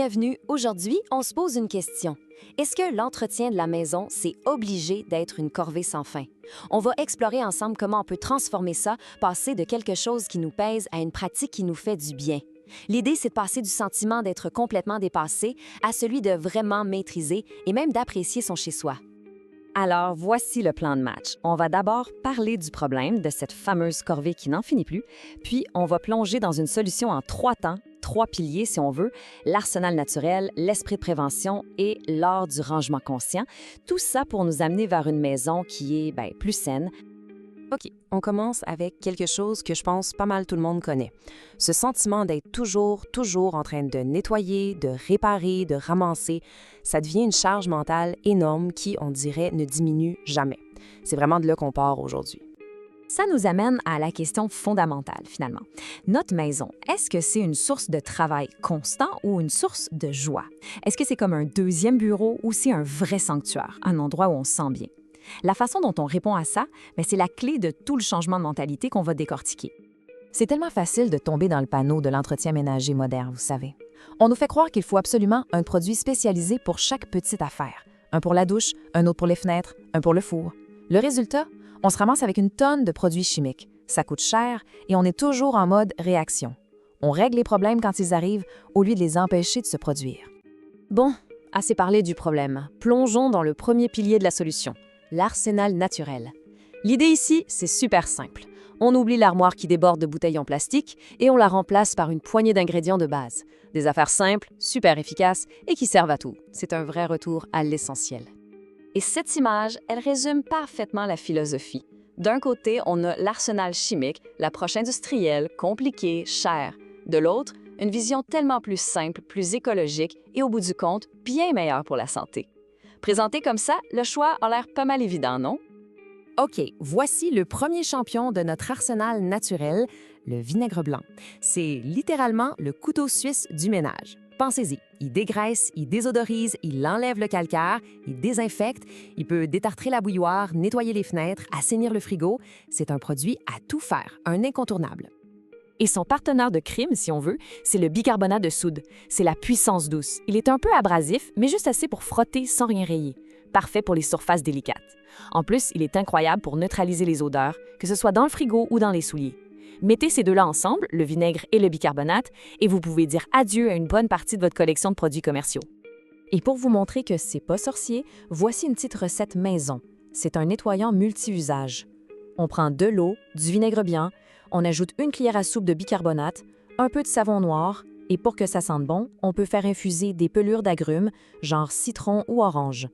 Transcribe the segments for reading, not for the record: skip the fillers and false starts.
Bienvenue. Aujourd'hui, on se pose une question. Est-ce que l'entretien de la maison, c'est obligé d'être une corvée sans fin? On va explorer ensemble comment on peut transformer ça, passer de quelque chose qui nous pèse à une pratique qui nous fait du bien. L'idée, c'est de passer du sentiment d'être complètement dépassé à celui de vraiment maîtriser et même d'apprécier son chez-soi. Alors, voici le plan de match. On va d'abord parler du problème de cette fameuse corvée qui n'en finit plus, puis on va plonger dans une solution en 3 temps, 3 piliers si on veut, l'arsenal naturel, l'esprit de prévention et l'art du rangement conscient. Tout ça pour nous amener vers une maison qui est plus saine. OK, on commence avec quelque chose que je pense pas mal tout le monde connaît. Ce sentiment d'être toujours en train de nettoyer, de réparer, de ramasser, ça devient une charge mentale énorme qui, on dirait, ne diminue jamais. C'est vraiment de là qu'on part aujourd'hui. Ça nous amène à la question fondamentale, finalement. Notre maison, est-ce que c'est une source de travail constant ou une source de joie? Est-ce que c'est comme un deuxième bureau ou c'est un vrai sanctuaire, un endroit où on se sent bien? La façon dont on répond à ça, c'est la clé de tout le changement de mentalité qu'on va décortiquer. C'est tellement facile de tomber dans le panneau de l'entretien ménager moderne, vous savez. On nous fait croire qu'il faut absolument un produit spécialisé pour chaque petite affaire. Un pour la douche, un autre pour les fenêtres, un pour le four. Le résultat, on se ramasse avec une tonne de produits chimiques. Ça coûte cher et on est toujours en mode réaction. On règle les problèmes quand ils arrivent au lieu de les empêcher de se produire. Bon, assez parlé du problème. Plongeons dans le premier pilier de la solution. L'arsenal naturel. L'idée ici, c'est super simple. On oublie l'armoire qui déborde de bouteilles en plastique et on la remplace par une poignée d'ingrédients de base. Des affaires simples, super efficaces et qui servent à tout. C'est un vrai retour à l'essentiel. Et cette image, elle résume parfaitement la philosophie. D'un côté, on a l'arsenal chimique, l'approche industrielle, compliquée, chère. De l'autre, une vision tellement plus simple, plus écologique et au bout du compte, bien meilleure pour la santé. Présenté comme ça, le choix a l'air pas mal évident, non? OK, voici le premier champion de notre arsenal naturel, le vinaigre blanc. C'est littéralement le couteau suisse du ménage. Pensez-y, il dégraisse, il désodorise, il enlève le calcaire, il désinfecte, il peut détartrer la bouilloire, nettoyer les fenêtres, assainir le frigo. C'est un produit à tout faire, un incontournable. Et son partenaire de crime, si on veut, c'est le bicarbonate de soude. C'est la puissance douce. Il est un peu abrasif, mais juste assez pour frotter sans rien rayer. Parfait pour les surfaces délicates. En plus, il est incroyable pour neutraliser les odeurs, que ce soit dans le frigo ou dans les souliers. Mettez ces deux-là ensemble, le vinaigre et le bicarbonate, et vous pouvez dire adieu à une bonne partie de votre collection de produits commerciaux. Et pour vous montrer que c'est pas sorcier, voici une petite recette maison. C'est un nettoyant multi-usage. On prend de l'eau, du vinaigre blanc, on ajoute 1 cuillère à soupe de bicarbonate, un peu de savon noir, et pour que ça sente bon, on peut faire infuser des pelures d'agrumes, genre citron ou orange.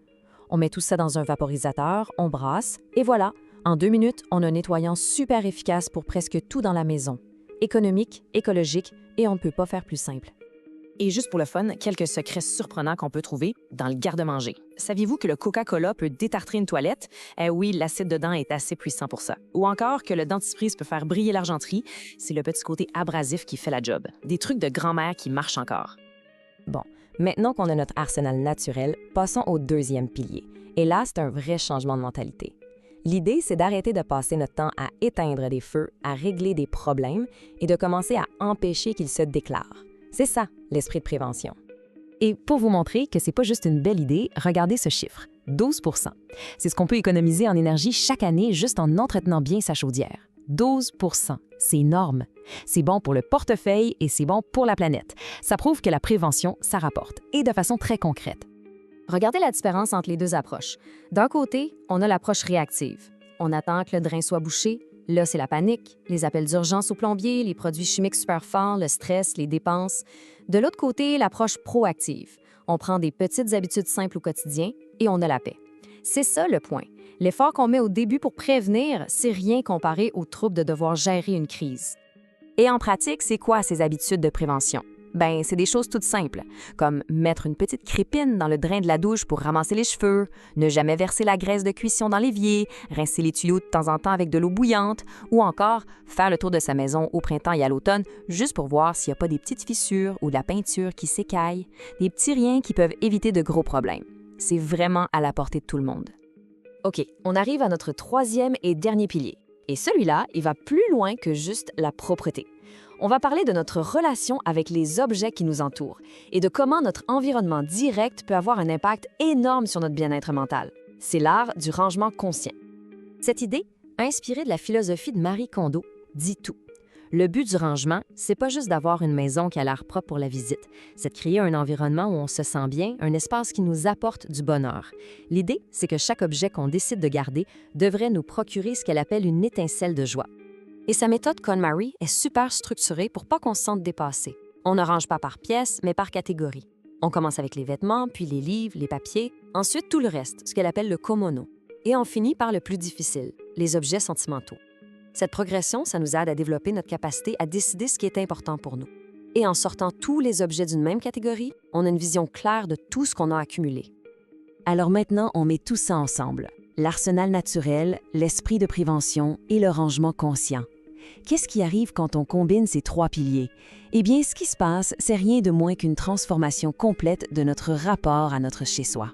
On met tout ça dans un vaporisateur, on brasse, et voilà, en 2 minutes, on a un nettoyant super efficace pour presque tout dans la maison. Économique, écologique, et on ne peut pas faire plus simple. Et juste pour le fun, quelques secrets surprenants qu'on peut trouver dans le garde-manger. Saviez-vous que le Coca-Cola peut détartrer une toilette? Oui, l'acide dedans est assez puissant pour ça. Ou encore que le dentifrice peut faire briller l'argenterie. C'est le petit côté abrasif qui fait la job. Des trucs de grand-mère qui marchent encore. Bon, maintenant qu'on a notre arsenal naturel, passons au deuxième pilier. Et là, c'est un vrai changement de mentalité. L'idée, c'est d'arrêter de passer notre temps à éteindre des feux, à régler des problèmes et de commencer à empêcher qu'ils se déclarent. C'est ça, l'esprit de prévention. Et pour vous montrer que c'est pas juste une belle idée, regardez ce chiffre, 12 %. C'est ce qu'on peut économiser en énergie chaque année juste en entretenant bien sa chaudière. 12 %, c'est énorme. C'est bon pour le portefeuille et c'est bon pour la planète. Ça prouve que la prévention, ça rapporte, et de façon très concrète. Regardez la différence entre les deux approches. D'un côté, on a l'approche réactive. On attend que le drain soit bouché. Là, c'est la panique, les appels d'urgence au plombier, les produits chimiques super forts, le stress, les dépenses. De l'autre côté, l'approche proactive. On prend des petites habitudes simples au quotidien et on a la paix. C'est ça le point. L'effort qu'on met au début pour prévenir, c'est rien comparé au trouble de devoir gérer une crise. Et en pratique, c'est quoi ces habitudes de prévention? C'est des choses toutes simples, comme mettre une petite crépine dans le drain de la douche pour ramasser les cheveux, ne jamais verser la graisse de cuisson dans l'évier, rincer les tuyaux de temps en temps avec de l'eau bouillante, ou encore faire le tour de sa maison au printemps et à l'automne juste pour voir s'il n'y a pas des petites fissures ou de la peinture qui s'écaille, des petits riens qui peuvent éviter de gros problèmes. C'est vraiment à la portée de tout le monde. OK, on arrive à notre troisième et dernier pilier, Et celui-là, il va plus loin que juste la propreté. On va parler de notre relation avec les objets qui nous entourent et de comment notre environnement direct peut avoir un impact énorme sur notre bien-être mental. C'est l'art du rangement conscient. Cette idée, inspirée de la philosophie de Marie Kondo, dit tout. Le but du rangement, c'est pas juste d'avoir une maison qui a l'air propre pour la visite, c'est de créer un environnement où on se sent bien, un espace qui nous apporte du bonheur. L'idée, c'est que chaque objet qu'on décide de garder devrait nous procurer ce qu'elle appelle une étincelle de joie. Et sa méthode KonMari est super structurée pour pas qu'on se sente dépassé. On ne range pas par pièce, mais par catégorie. On commence avec les vêtements, puis les livres, les papiers, ensuite tout le reste, ce qu'elle appelle le komono. Et on finit par le plus difficile, les objets sentimentaux. Cette progression, ça nous aide à développer notre capacité à décider ce qui est important pour nous. Et en sortant tous les objets d'une même catégorie, on a une vision claire de tout ce qu'on a accumulé. Alors maintenant, on met tout ça ensemble. L'arsenal naturel, l'esprit de prévention et le rangement conscient. Qu'est-ce qui arrive quand on combine ces trois piliers? Eh bien, ce qui se passe, c'est rien de moins qu'une transformation complète de notre rapport à notre chez-soi.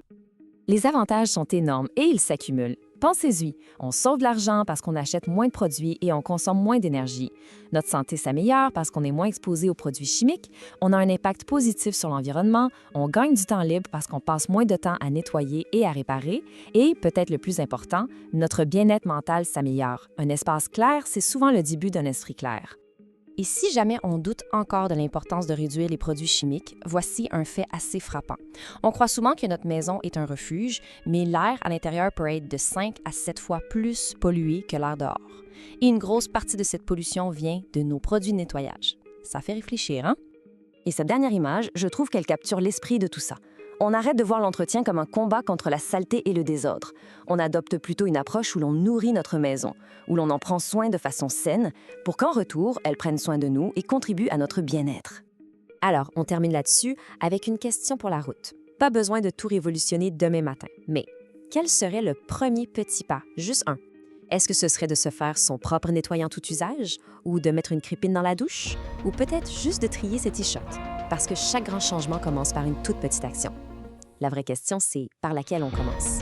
Les avantages sont énormes et ils s'accumulent. Pensez-y, on sauve de l'argent parce qu'on achète moins de produits et on consomme moins d'énergie. Notre santé s'améliore parce qu'on est moins exposé aux produits chimiques, on a un impact positif sur l'environnement, on gagne du temps libre parce qu'on passe moins de temps à nettoyer et à réparer, et, peut-être le plus important, notre bien-être mental s'améliore. Un espace clair, c'est souvent le début d'un esprit clair. Et si jamais on doute encore de l'importance de réduire les produits chimiques, voici un fait assez frappant. On croit souvent que notre maison est un refuge, mais l'air à l'intérieur peut être de 5 à 7 fois plus pollué que l'air dehors. Et une grosse partie de cette pollution vient de nos produits de nettoyage. Ça fait réfléchir, hein? Et cette dernière image, je trouve qu'elle capture l'esprit de tout ça. On arrête de voir l'entretien comme un combat contre la saleté et le désordre. On adopte plutôt une approche où l'on nourrit notre maison, où l'on en prend soin de façon saine, pour qu'en retour, elle prenne soin de nous et contribue à notre bien-être. Alors, on termine là-dessus avec une question pour la route. Pas besoin de tout révolutionner demain matin, mais quel serait le premier petit pas, juste un? Est-ce que ce serait de se faire son propre nettoyant tout usage, ou de mettre une crépine dans la douche, ou peut-être juste de trier ses t-shirts? Parce que chaque grand changement commence par une toute petite action. La vraie question, c'est par laquelle on commence.